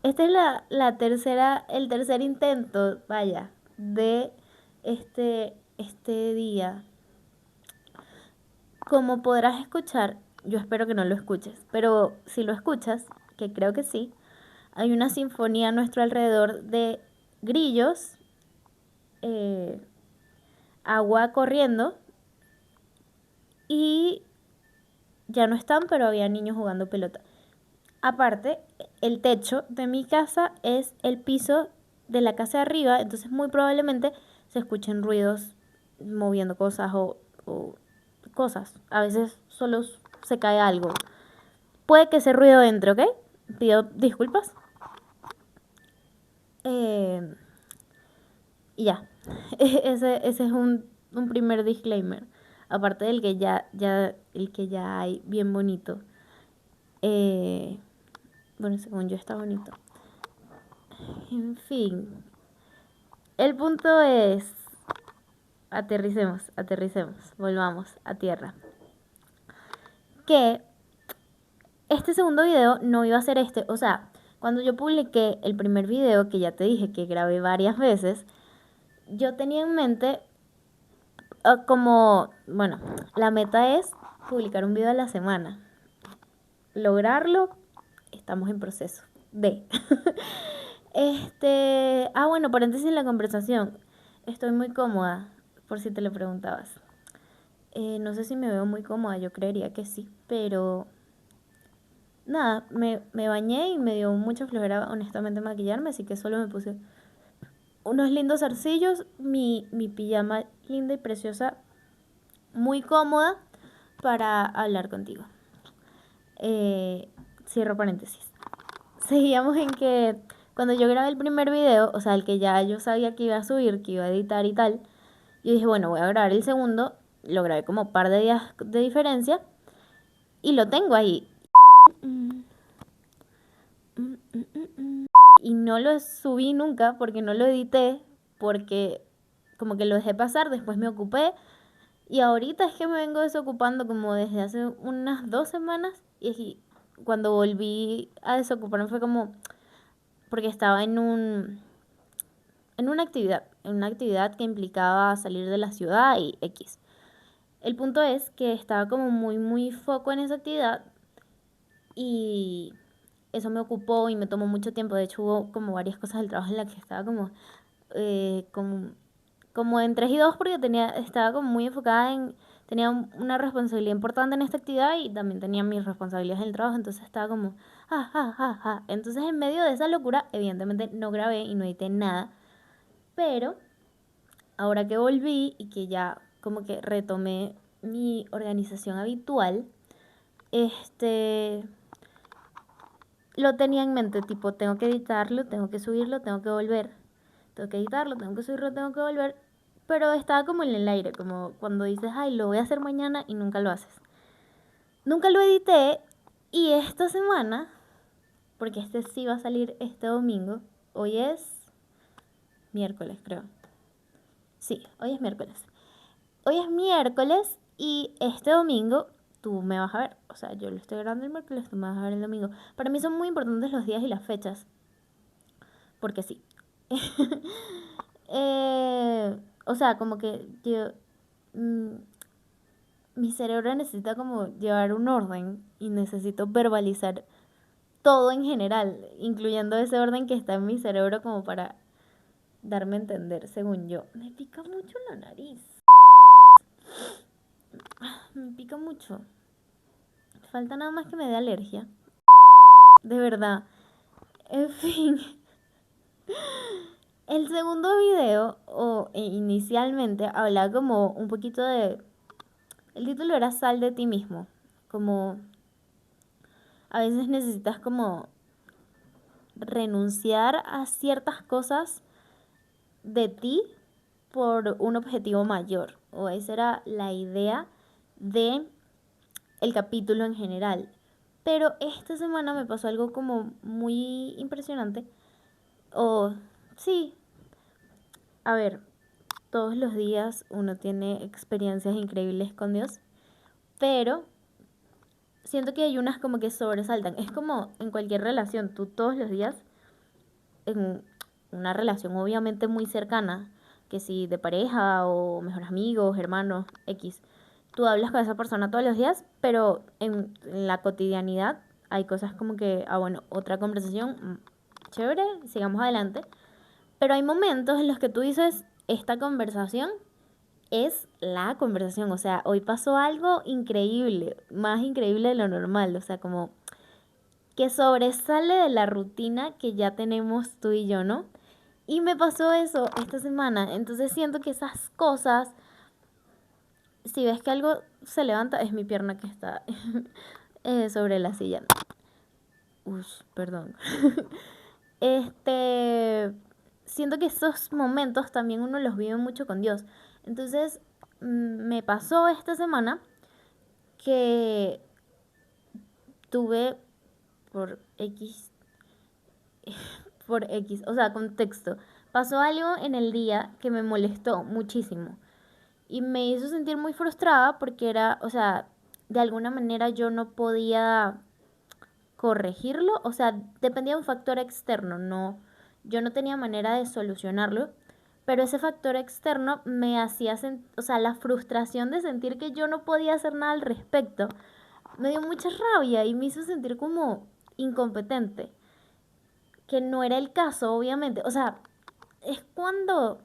Esta es el tercer intento, vaya, de este día. Como podrás escuchar, yo espero que no lo escuches, pero si lo escuchas, que creo que sí, hay una sinfonía a nuestro alrededor de grillos, eh, agua corriendo y ya no están, pero había niños jugando pelota. Aparte, el techo de mi casa es el piso de la casa de arriba, entonces muy probablemente se escuchen ruidos moviendo cosas o cosas. A veces solo se cae algo. Puede que ese ruido entre, ¿ok? Pido disculpas. Eh, y ya. Ese es un primer disclaimer. Aparte del que el que ya hay bien bonito. Eh, bueno, según yo está bonito. En fin. El punto es, aterricemos, volvamos a tierra. Que este segundo video no iba a ser o sea, cuando yo publiqué el primer video, que ya te dije que grabé varias veces, yo tenía en mente bueno, la meta es publicar un video a la semana. Lograrlo, estamos en proceso de. Bueno, paréntesis en la conversación. Estoy muy cómoda, por si te lo preguntabas. No sé si me veo muy cómoda, yo creería que sí, pero nada, me bañé y me dio mucha flojera honestamente maquillarme, así que solo me puse unos lindos zarcillos, mi pijama linda y preciosa, muy cómoda para hablar contigo. Cierro paréntesis. Seguíamos en que cuando yo grabé el primer video, o sea, el que ya yo sabía que iba a subir, que iba a editar y tal, yo dije, bueno, voy a grabar el segundo, lo grabé como un par de días de diferencia y lo tengo ahí. Y no lo subí nunca porque no lo edité, porque como que lo dejé pasar, después me ocupé y ahorita es que me vengo desocupando como desde hace unas 2 semanas y cuando volví a desocuparme fue como porque estaba en una actividad que implicaba salir de la ciudad y X. El punto es que estaba como muy foco en esa actividad y eso me ocupó y me tomó mucho tiempo. De hecho, hubo como varias cosas del trabajo en las que estaba como en 3 y 2 porque estaba como muy enfocada tenía una responsabilidad importante en esta actividad y también tenía mis responsabilidades en el trabajo, entonces estaba como, Entonces en medio de esa locura, evidentemente no grabé y no edité nada, pero ahora que volví y que ya como que retomé mi organización habitual, lo tenía en mente, tipo, tengo que editarlo, tengo que subirlo, tengo que volver. Tengo que editarlo, tengo que subirlo, tengo que volver. Pero estaba como en el aire, como cuando dices, ay, lo voy a hacer mañana y nunca lo haces. Nunca lo edité y esta semana, porque este sí va a salir este domingo, hoy es miércoles, creo. Sí, hoy es miércoles. Hoy es miércoles y este domingo tú me vas a ver. O sea, yo lo estoy grabando el miércoles, tú me vas a ver el domingo. Para mí son muy importantes los días y las fechas. Porque sí. O sea, como que mi cerebro necesita como llevar un orden y necesito verbalizar todo en general, incluyendo ese orden que está en mi cerebro como para darme a entender, según yo. Me pica mucho la nariz. Me pica mucho. Falta nada más que me dé alergia. De verdad. En fin. El segundo video, inicialmente, hablaba como un poquito de... El título era Sal de ti mismo. Como a veces necesitas como renunciar a ciertas cosas de ti por un objetivo mayor. O esa era la idea de el capítulo en general. Pero esta semana me pasó algo como muy impresionante. Sí, a ver, todos los días uno tiene experiencias increíbles con Dios, pero siento que hay unas como que sobresaltan. Es como en cualquier relación, tú todos los días, en una relación obviamente muy cercana, que si de pareja o mejores amigos, hermanos, X, tú hablas con esa persona todos los días, pero en la cotidianidad hay cosas como que, bueno, otra conversación, chévere, sigamos adelante. Pero hay momentos en los que tú dices, esta conversación es la conversación. O sea, hoy pasó algo increíble, más increíble de lo normal. O sea, como que sobresale de la rutina que ya tenemos tú y yo, ¿no? Y me pasó eso esta semana. Entonces siento que esas cosas, si ves que algo se levanta, es mi pierna que está sobre la silla. Uy, perdón. Este, siento que esos momentos también uno los vive mucho con Dios. Entonces, me pasó esta semana que tuve por X, o sea, contexto. Pasó algo en el día que me molestó muchísimo y me hizo sentir muy frustrada porque era, o sea, de alguna manera yo no podía corregirlo, o sea, dependía de un factor externo, no, yo no tenía manera de solucionarlo, pero ese factor externo me hacía o sea, la frustración de sentir que yo no podía hacer nada al respecto, me dio mucha rabia y me hizo sentir como incompetente, que no era el caso, obviamente, o sea, es cuando,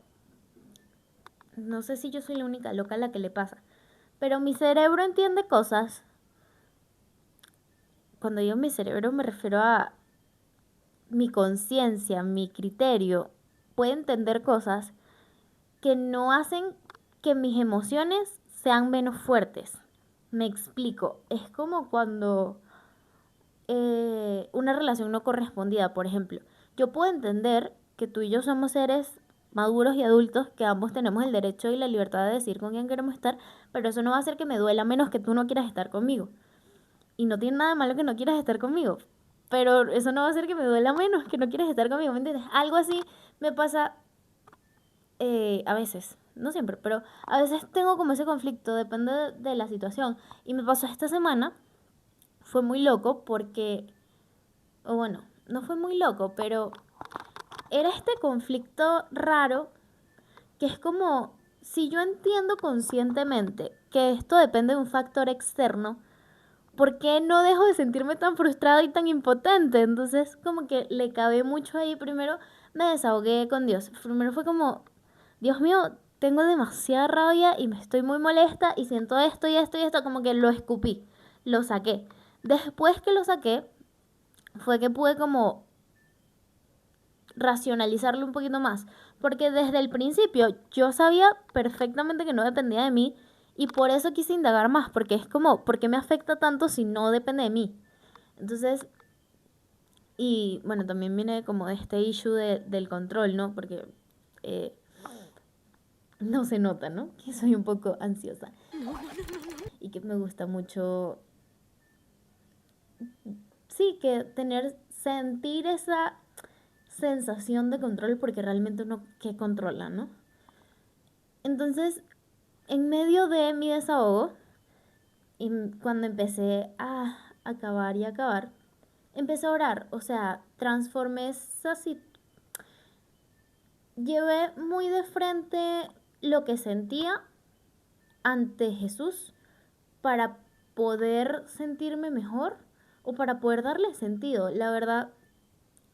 no sé si yo soy la única loca a la que le pasa, pero mi cerebro entiende cosas. Cuando digo mi cerebro me refiero a mi conciencia, mi criterio, puede entender cosas que no hacen que mis emociones sean menos fuertes. Me explico. Es como cuando una relación no correspondida, por ejemplo. Yo puedo entender que tú y yo somos seres maduros y adultos, que ambos tenemos el derecho y la libertad de decir con quién queremos estar, pero eso no va a hacer que me duela menos que tú no quieras estar conmigo. Y no tiene nada de malo que no quieras estar conmigo. Pero eso no va a hacer que me duela menos que no quieras estar conmigo, ¿me entiendes? Algo así me pasa a veces, no siempre, pero a veces tengo como ese conflicto, depende de la situación. Y me pasó esta semana, fue muy loco porque, o bueno, no fue muy loco, pero era este conflicto raro que es como, si yo entiendo conscientemente que esto depende de un factor externo, ¿por qué no dejo de sentirme tan frustrada y tan impotente? Entonces, como que le cabé mucho ahí. Primero me desahogué con Dios. Primero fue como, Dios mío, tengo demasiada rabia y me estoy muy molesta y siento esto y esto y esto. Como que lo escupí, lo saqué. Después que lo saqué, fue que pude como racionalizarlo un poquito más. Porque desde el principio yo sabía perfectamente que no dependía de mí y por eso quise indagar más, porque es como, ¿por qué me afecta tanto si no depende de mí? Entonces, y bueno, también viene como de este issue del control, ¿no? Porque eh, no se nota, ¿no? Que soy un poco ansiosa y que me gusta mucho, sí, que sentir esa sensación de control porque realmente uno que controla, ¿no? Entonces, en medio de mi desahogo, y cuando empecé a acabar y acabar, empecé a orar, o sea, transformé esa situación. Llevé muy de frente lo que sentía ante Jesús para poder sentirme mejor o para poder darle sentido. La verdad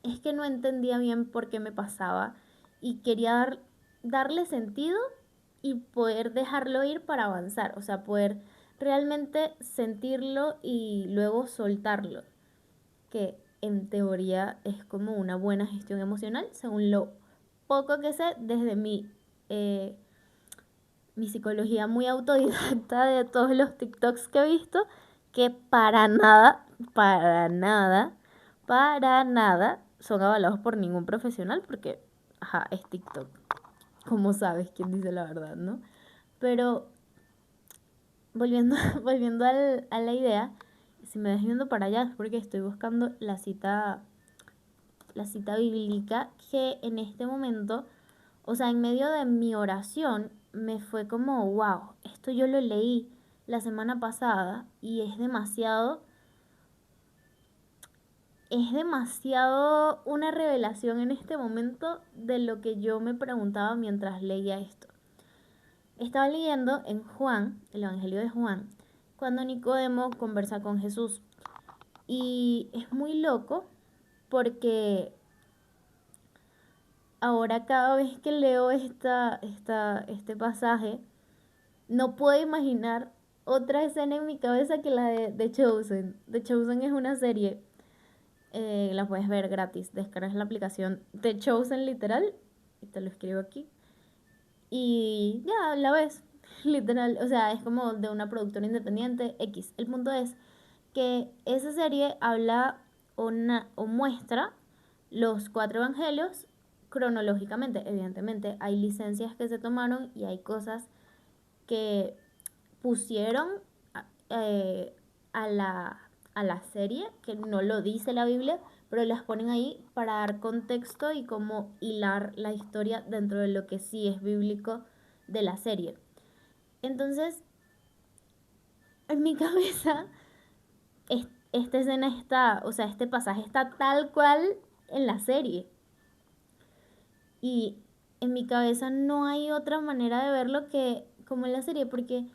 es que no entendía bien por qué me pasaba y quería darle sentido y poder dejarlo ir para avanzar, o sea, poder realmente sentirlo y luego soltarlo, que en teoría es como una buena gestión emocional, según lo poco que sé desde mi psicología muy autodidacta de todos los TikToks que he visto, que para nada, para nada, para nada son avalados por ningún profesional, porque, ajá, es TikTok. Como sabes quién dice la verdad, ¿no? Pero volviendo, volviendo a la idea, si me ves viendo para allá es porque estoy buscando la cita bíblica que en este momento, o sea, en medio de mi oración, me fue como, wow, esto yo lo leí la semana pasada y es demasiado. es demasiado una revelación en este momento de lo que yo me preguntaba mientras leía esto. Estaba leyendo en Juan, el Evangelio de Juan, cuando Nicodemo conversa con Jesús. Y es muy loco porque ahora cada vez que leo este pasaje, no puedo imaginar otra escena en mi cabeza que la de The Chosen. The Chosen es una serie, la puedes ver gratis, descargas la aplicación The Chosen literal, y te lo escribo aquí, y ya la ves, literal, o sea, es como de una productora independiente X. El punto es que esa serie habla o muestra los 4 evangelios cronológicamente. Evidentemente hay licencias que se tomaron y hay cosas que pusieron eh, a, la, a la serie, que no lo dice la Biblia, pero las ponen ahí para dar contexto y cómo hilar la historia dentro de lo que sí es bíblico de la serie. Entonces, en mi cabeza, esta escena está, o sea, este pasaje está tal cual en la serie. Y en mi cabeza no hay otra manera de verlo que como en la serie, porque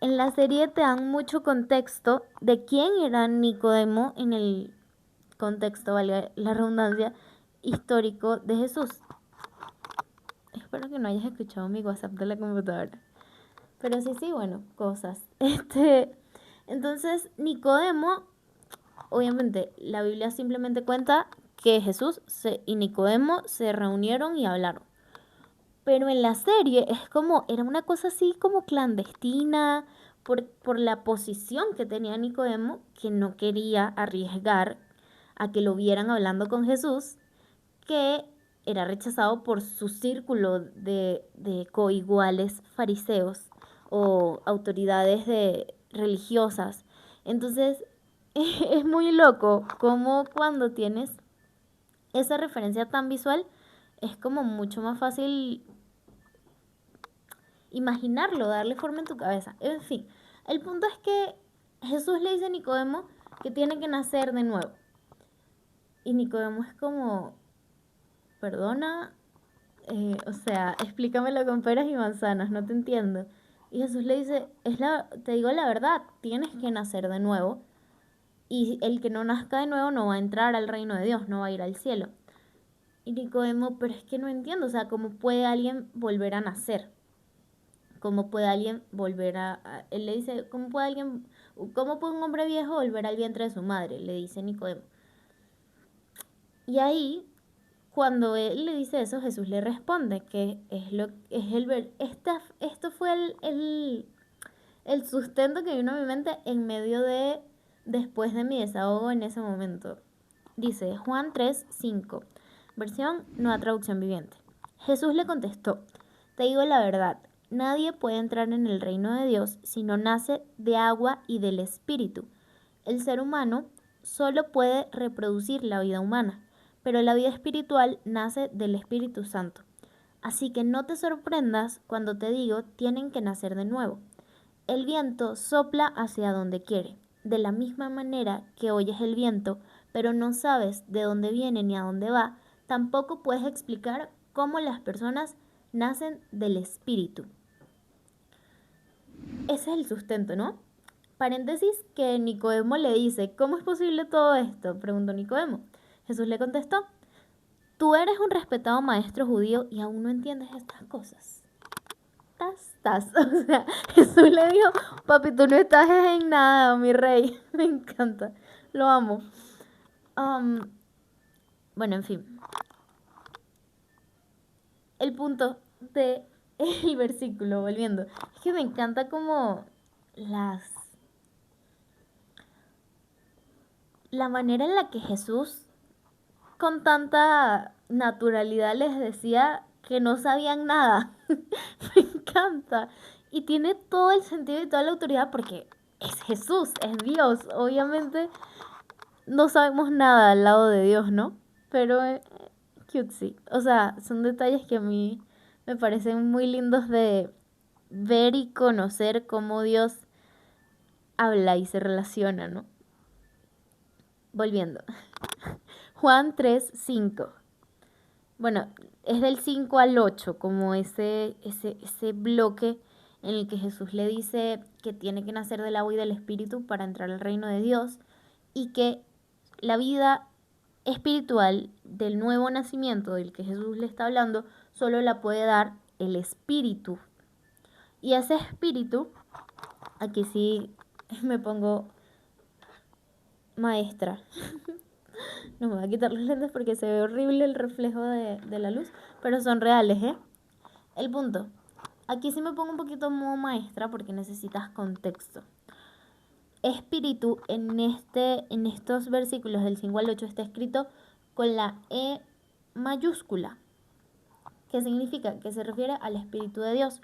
en la serie te dan mucho contexto de quién era Nicodemo en el contexto, vale la redundancia, histórico de Jesús. Espero que no hayas escuchado mi WhatsApp de la computadora. Pero sí, bueno, cosas. Entonces, Nicodemo, obviamente, la Biblia simplemente cuenta que Jesús y Nicodemo se reunieron y hablaron. Pero en la serie es como, era una cosa así como clandestina, por la posición que tenía Nicodemo, que no quería arriesgar a que lo vieran hablando con Jesús, que era rechazado por su círculo de coiguales fariseos o autoridades religiosas. Entonces, es muy loco como cuando tienes esa referencia tan visual, es como mucho más fácil imaginarlo, darle forma en tu cabeza. En fin, el punto es que Jesús le dice a Nicodemo que tiene que nacer de nuevo. Y Nicodemo es como, perdona, o sea, explícamelo con peras y manzanas, no te entiendo. Y Jesús le dice, te digo la verdad, tienes que nacer de nuevo. Y el que no nazca de nuevo no va a entrar al reino de Dios, no va a ir al cielo. Y Nicodemo, pero es que no entiendo, o sea, ¿cómo puede alguien volver a nacer? ¿Cómo puede alguien volver él le dice, ¿cómo puede un hombre viejo volver al vientre de su madre? Le dice Nicodemo. Y ahí, cuando él le dice eso, Jesús le responde que esto fue el sustento que vino a mi mente en medio después de mi desahogo en ese momento. Dice Juan 3:5, versión Nueva Traducción Viviente. Jesús le contestó, te digo la verdad, nadie puede entrar en el reino de Dios si no nace de agua y del Espíritu. El ser humano solo puede reproducir la vida humana, pero la vida espiritual nace del Espíritu Santo. Así que no te sorprendas cuando te digo, tienen que nacer de nuevo. El viento sopla hacia donde quiere. De la misma manera que oyes el viento, pero no sabes de dónde viene ni a dónde va, tampoco puedes explicar cómo las personas nacen del Espíritu. Ese es el sustento, ¿no? Paréntesis que Nicodemo le dice, ¿cómo es posible todo esto? Preguntó Nicodemo. Jesús le contestó, tú eres un respetado maestro judío y aún no entiendes estas cosas. O sea, Jesús le dijo, papi, tú no estás en nada, mi rey. Me encanta, lo amo. Bueno, en fin. El punto del versículo, volviendo, es que me encanta como la manera en la que Jesús con tanta naturalidad les decía que no sabían nada. Me encanta. Y tiene todo el sentido y toda la autoridad porque es Jesús, es Dios. Obviamente no sabemos nada al lado de Dios, ¿no? Pero cutesy. O sea, son detalles que a mí me parecen muy lindos de ver y conocer cómo Dios habla y se relaciona, ¿no? Volviendo. Juan 3:5. Bueno, es del 5 al 8, como ese bloque en el que Jesús le dice que tiene que nacer del agua y del espíritu para entrar al reino de Dios, y que la vida espiritual del nuevo nacimiento del que Jesús le está hablando solo la puede dar el espíritu. Y ese espíritu, aquí sí me pongo maestra. No me voy a quitar los lentes porque se ve horrible el reflejo de la luz, pero son reales, ¿eh? El punto. Aquí sí me pongo un poquito modo maestra porque necesitas contexto. Espíritu en estos versículos del 5 al 8 está escrito con la E mayúscula. ¿Qué significa? Que se refiere al Espíritu de Dios,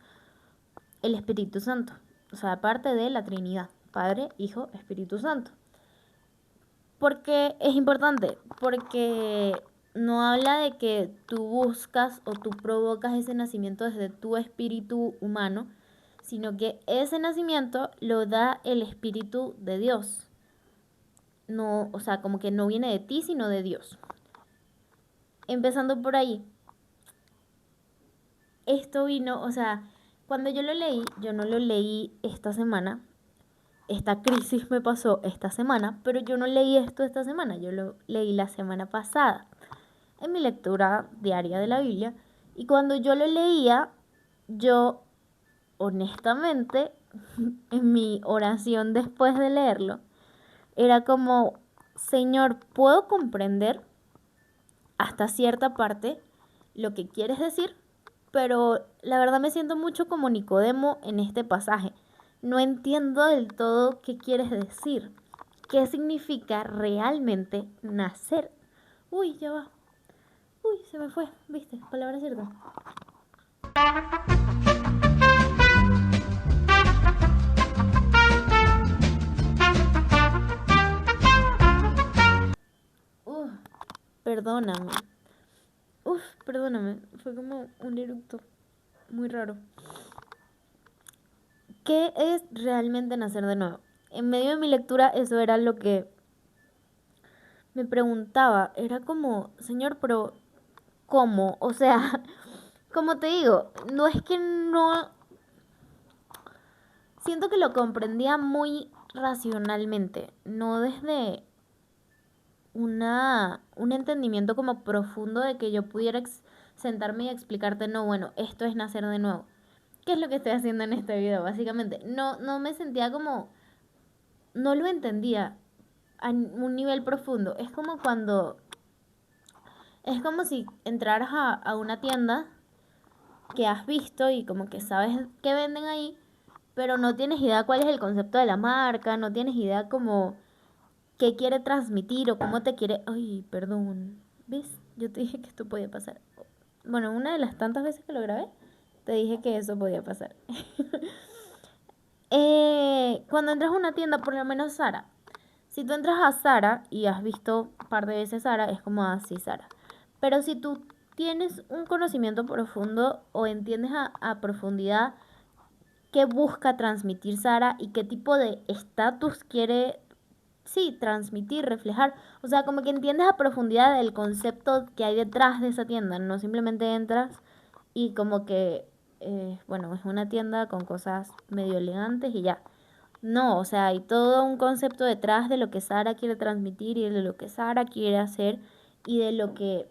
el Espíritu Santo. O sea, aparte de la Trinidad, Padre, Hijo, Espíritu Santo. ¿Por qué es importante? Porque no habla de que tú buscas o tú provocas ese nacimiento desde tu espíritu humano, sino que ese nacimiento lo da el Espíritu de Dios. No, o sea, como que no viene de ti, sino de Dios. Empezando por ahí. Esto vino, o sea, cuando yo lo leí, yo no lo leí esta semana. Esta crisis me pasó esta semana, pero yo no leí esto esta semana, yo lo leí la semana pasada en mi lectura diaria de la Biblia. Y cuando yo lo leía, yo honestamente, en mi oración después de leerlo, era como, Señor, puedo comprender hasta cierta parte lo que quieres decir, pero la verdad me siento mucho como Nicodemo en este pasaje. No entiendo del todo qué quieres decir. ¿Qué significa realmente nacer? Uy, ya va. Uy, se me fue. ¿Viste? Palabra cierta. Uf, perdóname. Perdóname. Fue como un eructo muy raro. ¿Qué es realmente nacer de nuevo? En medio de mi lectura eso era lo que me preguntaba. Era como, Señor, pero ¿cómo? O sea, como te digo, no es que no... Siento que lo comprendía muy racionalmente, no desde un entendimiento como profundo de que yo pudiera sentarme y explicarte, no, bueno, esto es nacer de nuevo. ¿Qué es lo que estoy haciendo en este video? Básicamente, no me sentía como, no lo entendía a un nivel profundo. Es como si entraras a una tienda que has visto y como que sabes qué venden ahí, pero no tienes idea cuál es el concepto de la marca, no tienes idea como qué quiere transmitir o cómo te quiere... Ay, perdón. ¿Ves? Yo te dije que esto podía pasar. Bueno, una de las tantas veces que lo grabé, te dije que eso podía pasar. Cuando entras a una tienda, por lo menos Zara. Si tú entras a Zara y has visto un par de veces Zara, es como así Zara. Pero si tú tienes un conocimiento profundo o entiendes a profundidad qué busca transmitir Zara y qué tipo de estatus quiere, sí, transmitir, reflejar. O sea, como que entiendes a profundidad el concepto que hay detrás de esa tienda. No simplemente entras y como que, bueno, es una tienda con cosas medio elegantes y ya. No, o sea, hay todo un concepto detrás de lo que Zara quiere transmitir y de lo que Zara quiere hacer y de lo que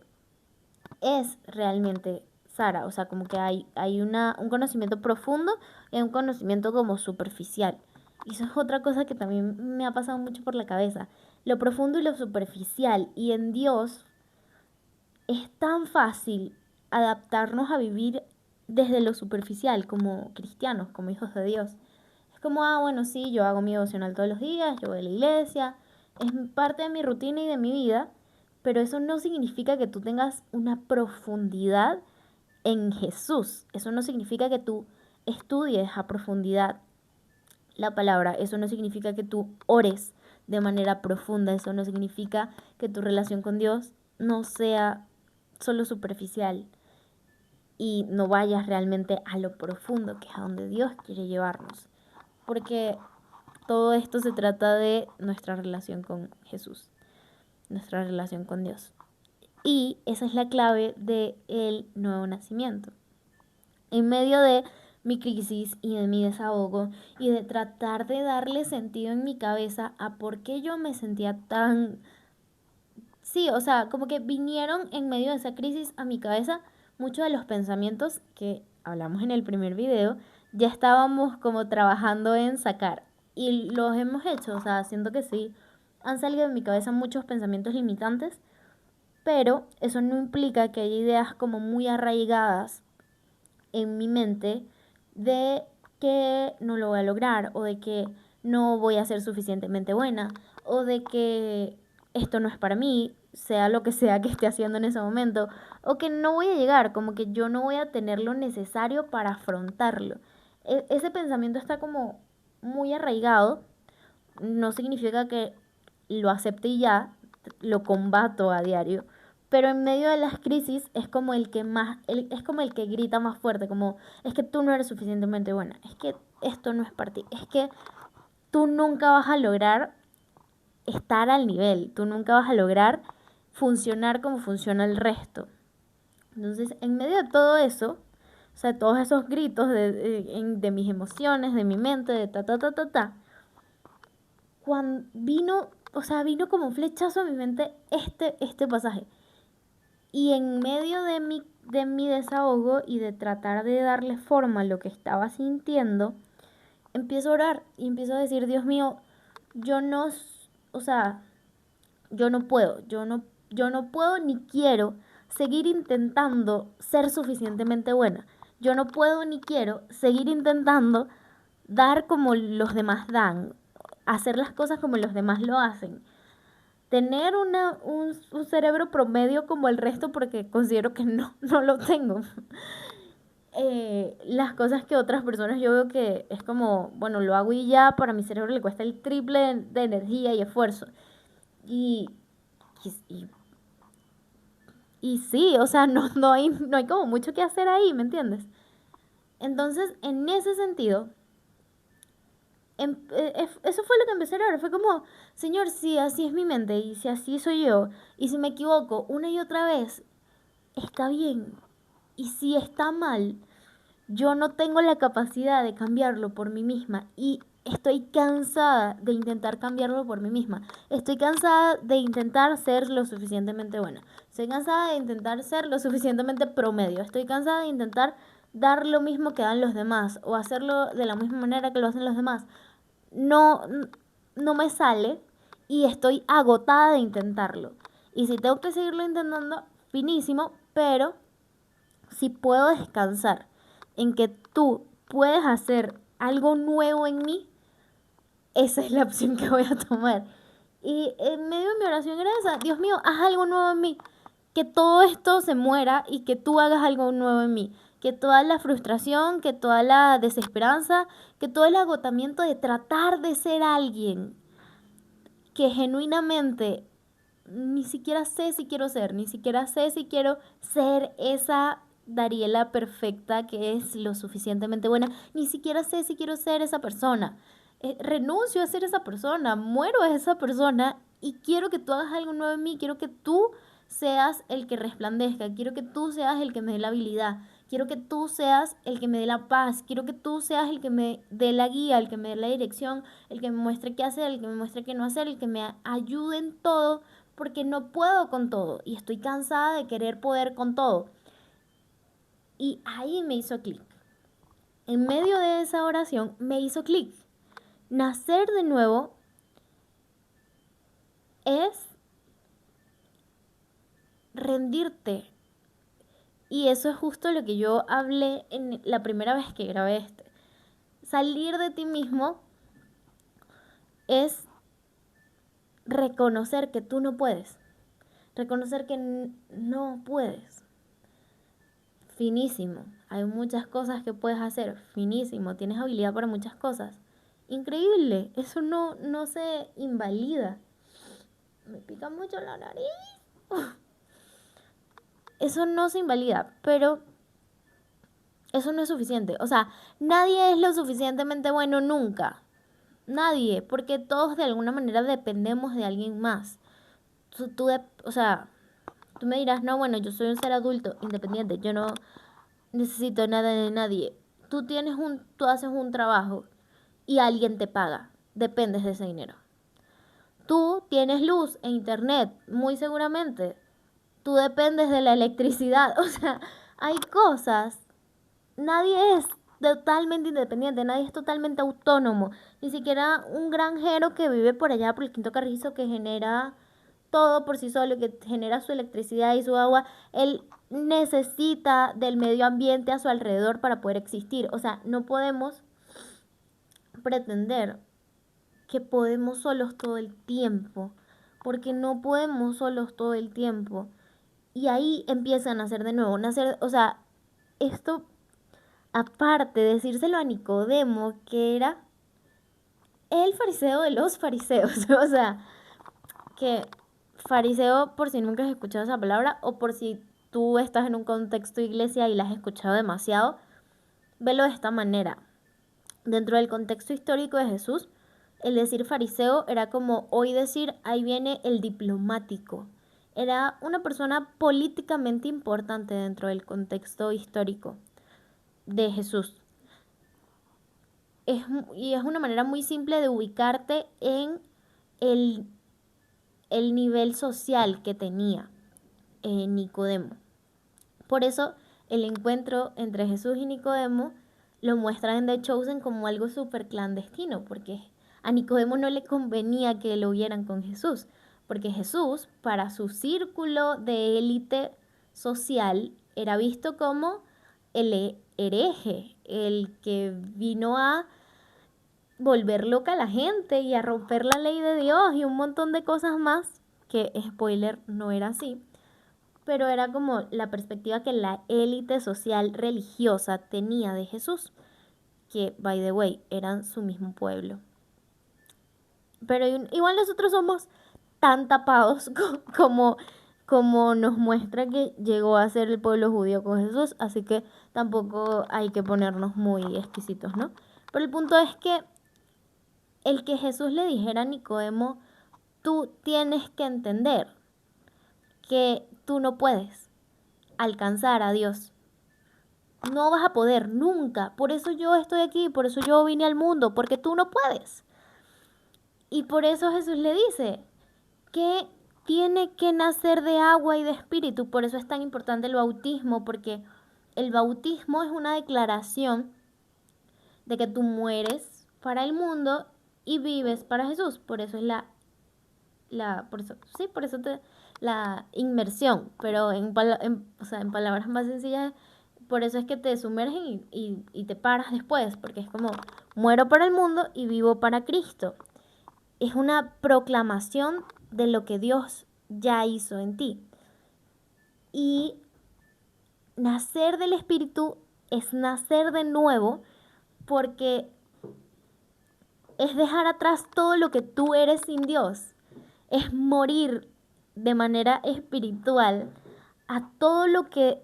es realmente Zara. O sea, como que hay un conocimiento profundo y un conocimiento como superficial. Y eso es otra cosa que también me ha pasado mucho por la cabeza. Lo profundo y lo superficial. Y en Dios es tan fácil adaptarnos a vivir desde lo superficial como cristianos, como hijos de Dios. Es como, bueno, sí, yo hago mi devocional todos los días, yo voy a la iglesia, es parte de mi rutina y de mi vida, pero eso no significa que tú tengas una profundidad en Jesús. Eso no significa que tú estudies a profundidad la palabra. Eso no significa que tú ores de manera profunda. Eso no significa que tu relación con Dios no sea solo superficial y no vayas realmente a lo profundo, que es a donde Dios quiere llevarnos. Porque todo esto se trata de nuestra relación con Jesús. nuestra relación con Dios. Y esa es la clave del nuevo nacimiento. En medio de mi crisis y de mi desahogo y de tratar de darle sentido en mi cabeza a por qué yo me sentía tan... Sí, o sea, como que vinieron en medio de esa crisis a mi cabeza muchos de los pensamientos que hablamos en el primer video, ya estábamos como trabajando en sacar. Y los hemos hecho, o sea, siento que sí, han salido de mi cabeza muchos pensamientos limitantes, pero eso no implica que haya ideas como muy arraigadas en mi mente de que no lo voy a lograr o de que no voy a ser suficientemente buena o de que esto no es para mí, sea lo que sea que esté haciendo en ese momento, o que no voy a llegar, como que yo no voy a tener lo necesario para afrontarlo. Ese pensamiento está como muy arraigado, no significa que lo acepte y ya, lo combato a diario, pero en medio de las crisis es como el que más, es como el que grita más fuerte, como es que tú no eres suficientemente buena, es que esto no es para ti, es que tú nunca vas a lograr estar al nivel, tú nunca vas a lograr funcionar como funciona el resto. Entonces, en medio de todo eso, o sea, todos esos gritos de mis emociones, de mi mente, de cuando vino, o sea, vino como un flechazo a mi mente este pasaje. Y en medio de mi desahogo y de tratar de darle forma a lo que estaba sintiendo, empiezo a orar y empiezo a decir, Dios mío, yo no, o sea, yo no puedo ni quiero seguir intentando ser suficientemente buena. Yo no puedo ni quiero seguir intentando dar como los demás dan, hacer las cosas como los demás lo hacen, tener un cerebro promedio como el resto porque considero que no lo tengo. Las cosas que otras personas yo veo que es como, bueno, lo hago y ya, para mi cerebro le cuesta el triple de energía y esfuerzo. Y, y, y sí, o sea, no hay como mucho que hacer ahí, ¿me entiendes? Entonces, en ese sentido, eso fue lo que empecé a orar. Fue como, Señor, si así es mi mente y si así soy yo, y si me equivoco una y otra vez, está bien. Y si está mal, yo no tengo la capacidad de cambiarlo por mí misma y estoy cansada de intentar cambiarlo por mí misma. Estoy cansada de intentar ser lo suficientemente buena. Estoy cansada de intentar ser lo suficientemente promedio. Estoy cansada de intentar dar lo mismo que dan los demás o hacerlo de la misma manera que lo hacen los demás. No, no me sale y estoy agotada de intentarlo. Y si tengo que seguirlo intentando, finísimo, pero si puedo descansar en que tú puedes hacer algo nuevo en mí, esa es la opción que voy a tomar. Y en medio de mi oración era esa, Dios mío, haz algo nuevo en mí, que todo esto se muera y que tú hagas algo nuevo en mí, que toda la frustración, que toda la desesperanza, que todo el agotamiento de tratar de ser alguien que genuinamente ni siquiera sé si quiero ser, ni siquiera sé si quiero ser esa Dariela perfecta que es lo suficientemente buena, ni siquiera sé si quiero ser esa persona. Renuncio a ser esa persona, muero a esa persona y quiero que tú hagas algo nuevo en mí, quiero que tú seas el que resplandezca, quiero que tú seas el que me dé la habilidad, quiero que tú seas el que me dé la paz, quiero que tú seas el que me dé la guía, el que me dé la dirección, el que me muestre qué hacer, el que me muestre qué no hacer, el que me ayude en todo, porque no puedo con todo y estoy cansada de querer poder con todo. Y ahí me hizo clic. En medio de esa oración me hizo clic. Nacer de nuevo es rendirte. Y eso es justo lo que yo hablé en la primera vez que grabé este. Salir de ti mismo es reconocer que tú no puedes. Reconocer que no puedes. Finísimo. Hay muchas cosas que puedes hacer. Finísimo. Tienes habilidad para muchas cosas. Increíble. Eso no se invalida. Me pica mucho la nariz. Eso no se invalida, pero eso no es suficiente. O sea, nadie es lo suficientemente bueno nunca. Nadie, porque todos de alguna manera dependemos de alguien más. o sea, tú me dirás, no, bueno, yo soy un ser adulto, independiente, yo no necesito nada de nadie. Tú haces un trabajo y alguien te paga, dependes de ese dinero. Tú tienes luz e internet, muy seguramente. Tú dependes de la electricidad. O sea, hay cosas. Nadie es totalmente independiente, nadie es totalmente autónomo. Ni siquiera un granjero que vive por allá por el Quinto Carrizo que genera todo por sí solo, que genera su electricidad y su agua, él necesita del medio ambiente a su alrededor para poder existir. O sea, no podemos pretender que podemos solos todo el tiempo, porque no podemos solos todo el tiempo. Y ahí empiezan a nacer de nuevo, nacer, o sea, esto aparte de decírselo a Nicodemo, que era el fariseo de los fariseos, o sea, que fariseo, por si nunca has escuchado esa palabra, o por si tú estás en un contexto de iglesia y la has escuchado demasiado, velo de esta manera. Dentro del contexto histórico de Jesús, el decir fariseo era como hoy decir, ahí viene el diplomático. Era una persona políticamente importante dentro del contexto histórico de Jesús. Y es una manera muy simple de ubicarte en el, el nivel social que tenía Nicodemo. Por eso el encuentro entre Jesús y Nicodemo lo muestran en The Chosen como algo súper clandestino, porque a Nicodemo no le convenía que lo vieran con Jesús, porque Jesús, para su círculo de élite social, era visto como el hereje, el que vino a volver loca a la gente y a romper la ley de Dios y un montón de cosas más, que spoiler no era así, pero era como la perspectiva que la élite social religiosa tenía de Jesús, que, by the way, eran su mismo pueblo. Pero igual nosotros somos tan tapados como nos muestra que llegó a ser el pueblo judío con Jesús, así que tampoco hay que ponernos muy exquisitos, ¿no? Pero el punto es que el que Jesús le dijera a Nicodemo, tú tienes que entender que tú no puedes alcanzar a Dios. No vas a poder nunca. Por eso yo estoy aquí, por eso yo vine al mundo, porque tú no puedes. Y por eso Jesús le dice que tiene que nacer de agua y de espíritu. Por eso es tan importante el bautismo, porque el bautismo es una declaración de que tú mueres para el mundo y vives para Jesús. Por eso es la inmersión, pero o sea, en palabras más sencillas, por eso es que te sumergen y te paras después, porque es como muero para el mundo y vivo para Cristo. Es una proclamación de lo que Dios ya hizo en ti. Y nacer del Espíritu es nacer de nuevo, porque es dejar atrás todo lo que tú eres sin Dios. Es morir de manera espiritual a todo lo que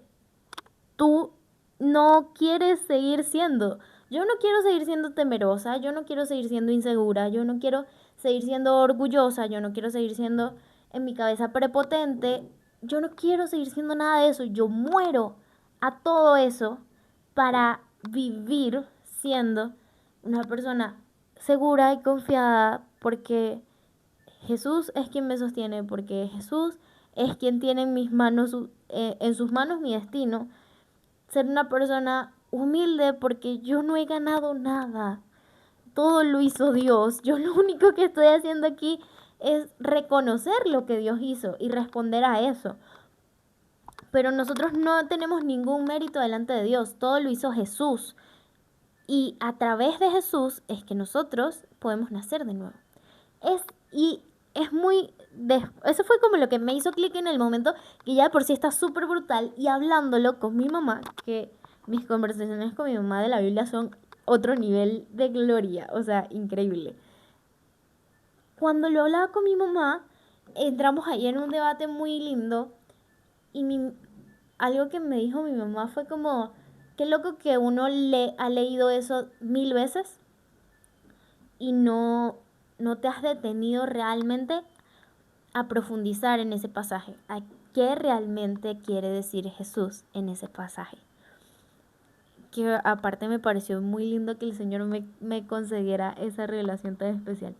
tú no quieres seguir siendo. Yo no quiero seguir siendo temerosa, yo no quiero seguir siendo insegura, yo no quiero seguir siendo orgullosa, yo no quiero seguir siendo en mi cabeza prepotente, yo no quiero seguir siendo nada de eso. Yo muero a todo eso para vivir siendo una persona segura y confiada, porque Jesús es quien me sostiene, porque Jesús es quien tiene en sus manos mi destino. Ser una persona humilde, porque yo no he ganado nada. Todo lo hizo Dios. Yo lo único que estoy haciendo aquí es reconocer lo que Dios hizo y responder a eso. Pero nosotros no tenemos ningún mérito delante de Dios. Todo lo hizo Jesús. Y a través de Jesús es que nosotros podemos nacer de nuevo. Y es muy... Eso fue como lo que me hizo clic en el momento, que ya de por sí está súper brutal. Y hablándolo con mi mamá, que mis conversaciones con mi mamá de la Biblia son otro nivel de gloria, o sea, increíble. Cuando lo hablaba con mi mamá, entramos ahí en un debate muy lindo y algo que me dijo mi mamá fue como, qué loco que uno ha leído eso 1000 veces y no te has detenido realmente a profundizar en ese pasaje, a qué realmente quiere decir Jesús en ese pasaje. Que aparte me pareció muy lindo que el Señor me concediera esa revelación tan especial.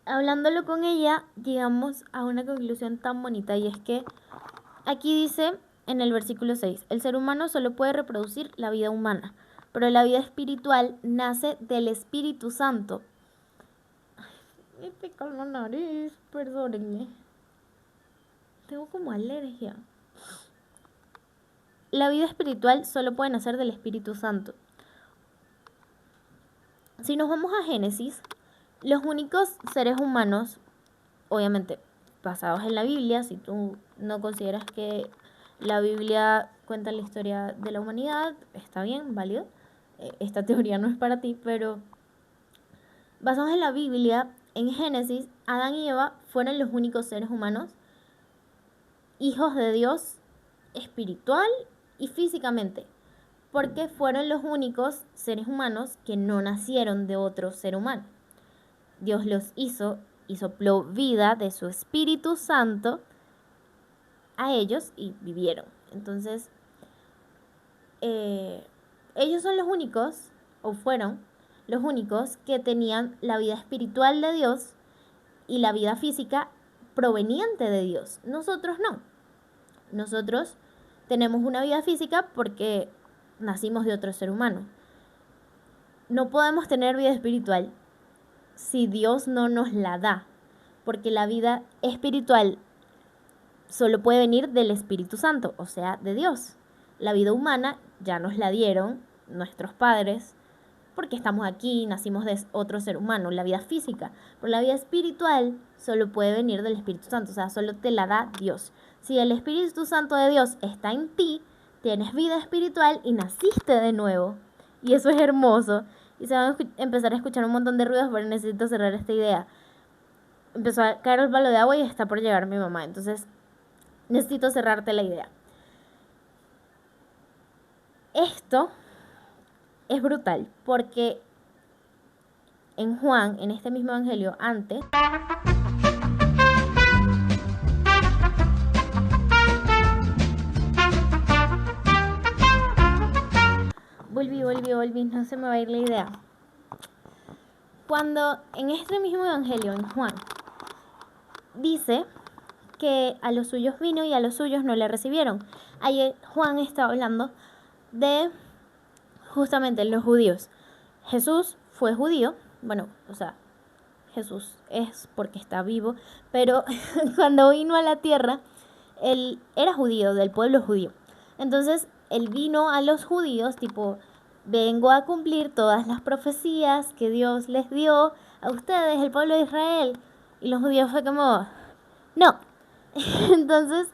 Hablándolo con ella, llegamos a una conclusión tan bonita, y es que aquí dice en el versículo 6, el ser humano solo puede reproducir la vida humana, pero la vida espiritual nace del Espíritu Santo. Me pica la nariz, perdónenme. Tengo como alergia. La vida espiritual solo puede nacer del Espíritu Santo. Si nos vamos a Génesis, los únicos seres humanos, obviamente basados en la Biblia, si tú no consideras que la Biblia cuenta la historia de la humanidad, está bien, válido. Esta teoría no es para ti, pero basados en la Biblia, en Génesis, Adán y Eva fueron los únicos seres humanos, hijos de Dios, espiritual y físicamente, porque fueron los únicos seres humanos que no nacieron de otro ser humano. Dios los hizo y sopló vida de su Espíritu Santo a ellos y vivieron. Entonces, ellos son los únicos, o fueron los únicos, que tenían la vida espiritual de Dios y la vida física proveniente de Dios. Nosotros no. Nosotros tenemos una vida física porque nacimos de otro ser humano. No podemos tener vida espiritual si Dios no nos la da, porque la vida espiritual solo puede venir del Espíritu Santo, o sea, de Dios. La vida humana ya nos la dieron nuestros padres, porque estamos aquí, nacimos de otro ser humano, la vida física. Pero la vida espiritual solo puede venir del Espíritu Santo, o sea, solo te la da Dios. Si el Espíritu Santo de Dios está en ti, tienes vida espiritual y naciste de nuevo. Y eso es hermoso. Y se van a empezar a escuchar un montón de ruidos, pero necesito cerrar esta idea. Empezó a caer el balde de agua y está por llegar mi mamá, entonces necesito cerrarte la idea. Esto es brutal porque en Juan, en este mismo evangelio, antes, volví, no se me va a ir la idea. Cuando en este mismo evangelio, en Juan, dice que a los suyos vino y a los suyos no le recibieron. Ahí Juan está hablando de justamente los judíos. Jesús fue judío, bueno, o sea, Jesús es porque está vivo, pero cuando vino a la tierra, él era judío, del pueblo judío. Entonces, él vino a los judíos, tipo, vengo a cumplir todas las profecías que Dios les dio a ustedes, el pueblo de Israel. Y los judíos fue como, no. Entonces,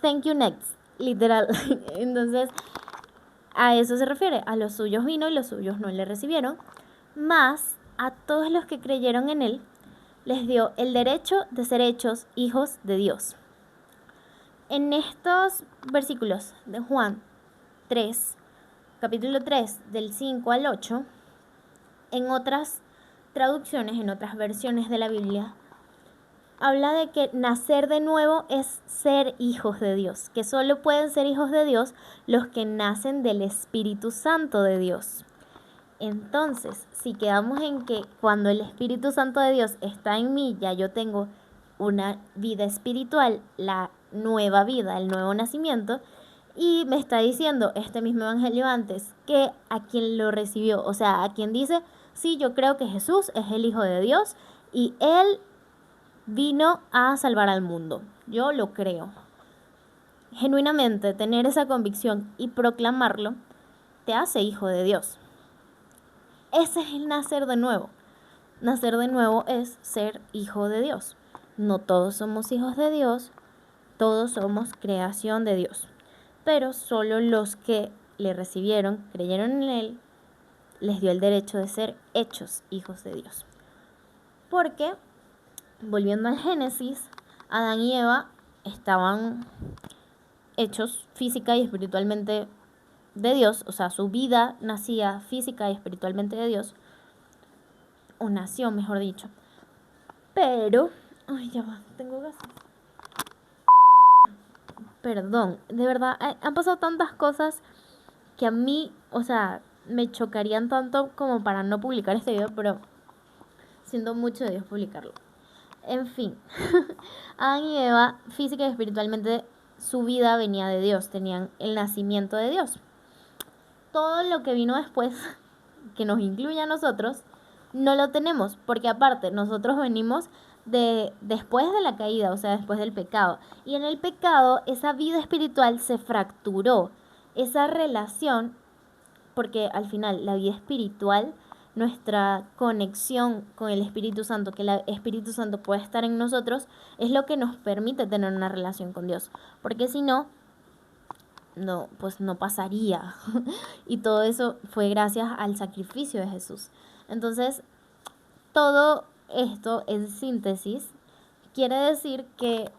thank you next, literal. Entonces, a eso se refiere, a los suyos vino y los suyos no le recibieron, mas a todos los que creyeron en él, les dio el derecho de ser hechos hijos de Dios. En estos versículos de Juan 3, capítulo 3, del 5 al 8, en otras traducciones, en otras versiones de la Biblia, habla de que nacer de nuevo es ser hijos de Dios, que solo pueden ser hijos de Dios los que nacen del Espíritu Santo de Dios. Entonces, si quedamos en que cuando el Espíritu Santo de Dios está en mí, ya yo tengo una vida espiritual, la nueva vida, el nuevo nacimiento, y me está diciendo este mismo evangelio antes que a quien lo recibió, o sea, a quien dice, sí, yo creo que Jesús es el Hijo de Dios y Él vino a salvar al mundo. Yo lo creo. Genuinamente, tener esa convicción y proclamarlo te hace hijo de Dios. Ese es el nacer de nuevo. Nacer de nuevo es ser hijo de Dios. No todos somos hijos de Dios, todos somos creación de Dios. Pero solo los que le recibieron, creyeron en Él, les dio el derecho de ser hechos hijos de Dios. Porque, volviendo al Génesis, Adán y Eva estaban hechos física y espiritualmente de Dios, o sea, su vida nacía física y espiritualmente de Dios, o nació, mejor dicho. Pero Ay, ya va, tengo gases. Perdón, de verdad, han pasado tantas cosas que a mí, o sea, me chocarían tanto como para no publicar este video, pero siento mucho de Dios publicarlo. En fin, Adán y Eva, física y espiritualmente, su vida venía de Dios, tenían el nacimiento de Dios. Todo lo que vino después, que nos incluye a nosotros, no lo tenemos, porque aparte nosotros venimos después de la caída, o sea, después del pecado. Y en el pecado esa vida espiritual se fracturó, esa relación, porque al final la vida espiritual, nuestra conexión con el Espíritu Santo, que el Espíritu Santo puede estar en nosotros, es lo que nos permite tener una relación con Dios. Porque si no, pues no pasaría. Y todo eso fue gracias al sacrificio de Jesús. Entonces, todo esto en síntesis quiere decir que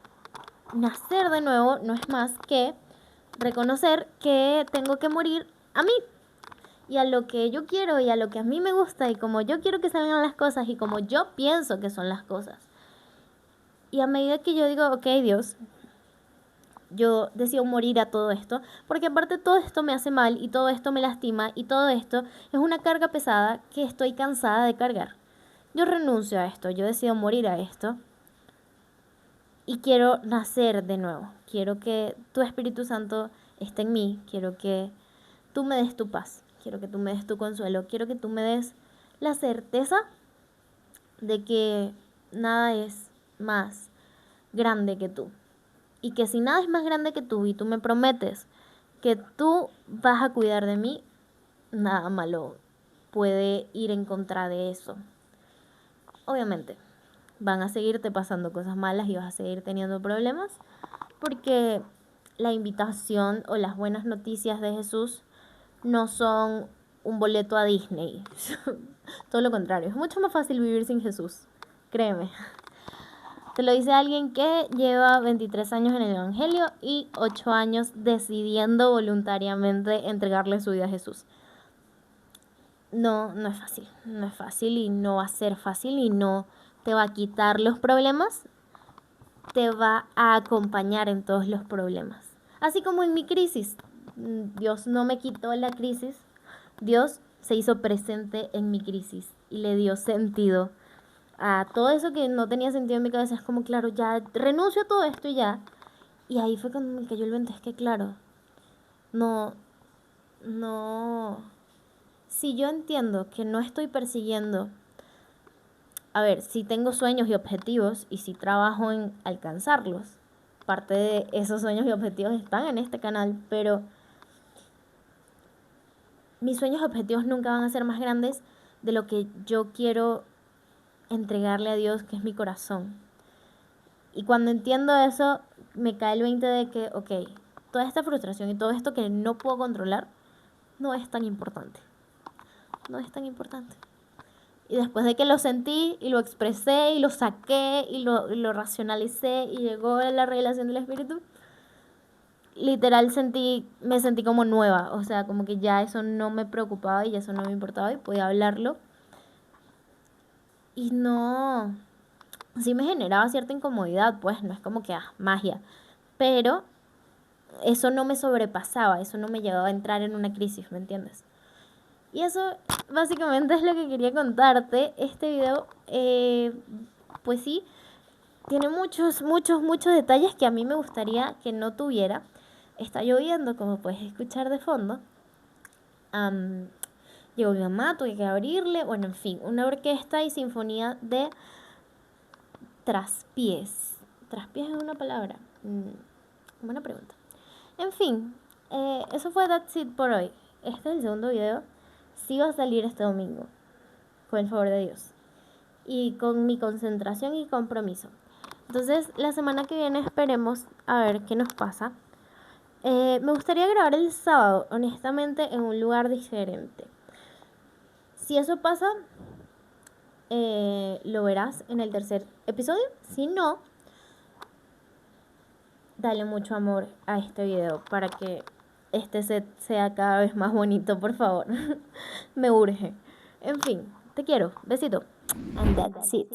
nacer de nuevo no es más que reconocer que tengo que morir a mí y a lo que yo quiero y a lo que a mí me gusta y como yo quiero que salgan las cosas y como yo pienso que son las cosas. Y a medida que yo digo, ok, Dios, yo decido morir a todo esto, porque aparte todo esto me hace mal y todo esto me lastima y todo esto es una carga pesada que estoy cansada de cargar. Yo renuncio a esto, yo decido morir a esto y quiero nacer de nuevo. Quiero que tu Espíritu Santo esté en mí, quiero que tú me des tu paz, quiero que tú me des tu consuelo, quiero que tú me des la certeza de que nada es más grande que tú. Y que si nada es más grande que tú y tú me prometes que tú vas a cuidar de mí, nada malo puede ir en contra de eso. Obviamente, van a seguirte pasando cosas malas y vas a seguir teniendo problemas porque la invitación o las buenas noticias de Jesús no son un boleto a Disney. Todo lo contrario, es mucho más fácil vivir sin Jesús, créeme. Te lo dice alguien que lleva 23 años en el Evangelio y 8 años decidiendo voluntariamente entregarle su vida a Jesús. No es fácil y no va a ser fácil y no te va a quitar los problemas, te va a acompañar en todos los problemas. Así como en mi crisis, Dios no me quitó la crisis, Dios se hizo presente en mi crisis y le dio sentido a todo eso que no tenía sentido en mi cabeza. Es como, claro, ya renuncio a todo esto y ya. Y ahí fue cuando me cayó el 20, es que claro, no, si yo entiendo que no estoy persiguiendo, a ver, si tengo sueños y objetivos y si trabajo en alcanzarlos, parte de esos sueños y objetivos están en este canal, pero mis sueños y objetivos nunca van a ser más grandes de lo que yo quiero entregarle a Dios, que es mi corazón. Y cuando entiendo eso, me cae el 20 de que, ok, toda esta frustración y todo esto que no puedo controlar, no es tan importante. No es tan importante. Y después de que lo sentí y lo expresé y lo saqué y lo racionalicé y llegó la revelación del Espíritu, literal me sentí como nueva. O sea, como que ya eso no me preocupaba y eso no me importaba y podía hablarlo. Y no, sí me generaba cierta incomodidad, pues no es como que, magia. Pero eso no me sobrepasaba, eso no me llevaba a entrar en una crisis, ¿me entiendes? Y eso básicamente es lo que quería contarte. Este video, pues sí, tiene muchos detalles que a mí me gustaría que no tuviera. Está lloviendo, como puedes escuchar de fondo. Llegó mi mamá, tuve que abrirle. Bueno, en fin, una orquesta y sinfonía de traspiés. ¿Traspiés es una palabra? Buena pregunta. En fin, eso fue That's It por hoy. Este es el segundo video. Sí va a salir este domingo, con el favor de Dios. Y con mi concentración y compromiso. Entonces, la semana que viene esperemos a ver qué nos pasa. Me gustaría grabar el sábado, honestamente, en un lugar diferente. Si eso pasa, lo verás en el tercer episodio. Si no, dale mucho amor a este video para que este set sea cada vez más bonito, por favor. Me urge. En fin, te quiero. Besito. And that's it.